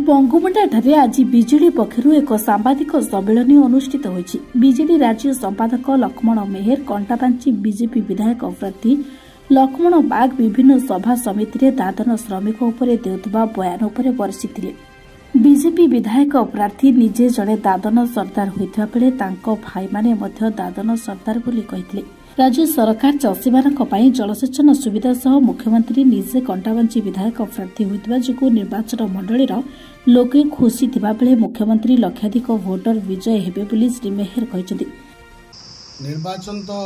बंगमुंडा आज बीजेडी पक्षर एक सांबादिक सम्मेलन अनुष्ठित होईछि। बीजेडी राज्य संपादक लक्ष्मण मेहर, कंटाबांची बीजेपी विधायक प्रार्थी लक्ष्मण बाग विभिन्न सभा समिति दादन श्रमिक देउथबा बयान उपर बरसिथिले। बीजेपी विधायक प्रार्थी निजे जड़े दादन सरदार होइथिबा बेले तांको भाईमाने मध्य दादन सरदार बोली कहिथिले। राज्य सरकार चाषीमानक पई जलसेचन सुविधा सह मुख्यमंत्री निजे कंटाबांची विधायक प्रार्थी होइथिबा जोगु निर्वाचन मंडलीर लोके खुशी थिबा बेले मुख्यमंत्री लक्षाधिक भोटर विजय हेबे बोली श्री मेहर कहिसथि। निर्वाचन तो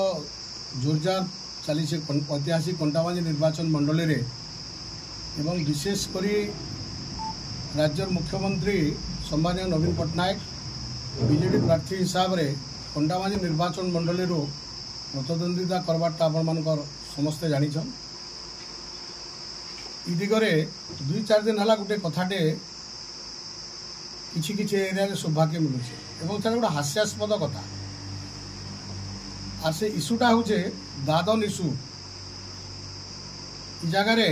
जोरदार चली ऐतिहासिक कंटाबांची निर्वाचन मंडली रे एवं विशेष करी राज्य मुख्यमंत्री सम्माननीय नवीन पट्टनायक बीजेडी प्रार्थी हिसाब से कंटाबांची निर्वाचन मंडली प्रतिद्वंदिता करवाटा आप समस्ते जानिछन। इ दिगरे 2-4 दिन है गोटे कथाटे किछि एरिया सौभाग्य मिलुचे एवं गोटे हास्यास्पद कथा आर से इश्यूटा हूँ दादन इश्यू। इ जगार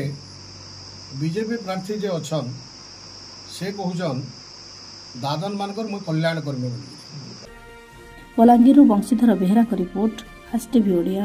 बीजेपी प्रार्थी जे अच्छन से कहून दादन मानकर मुझे कल्याण करमे। बलांगीर बंशीधर बेहरा रिपोर्ट आज टीवी ओडिया।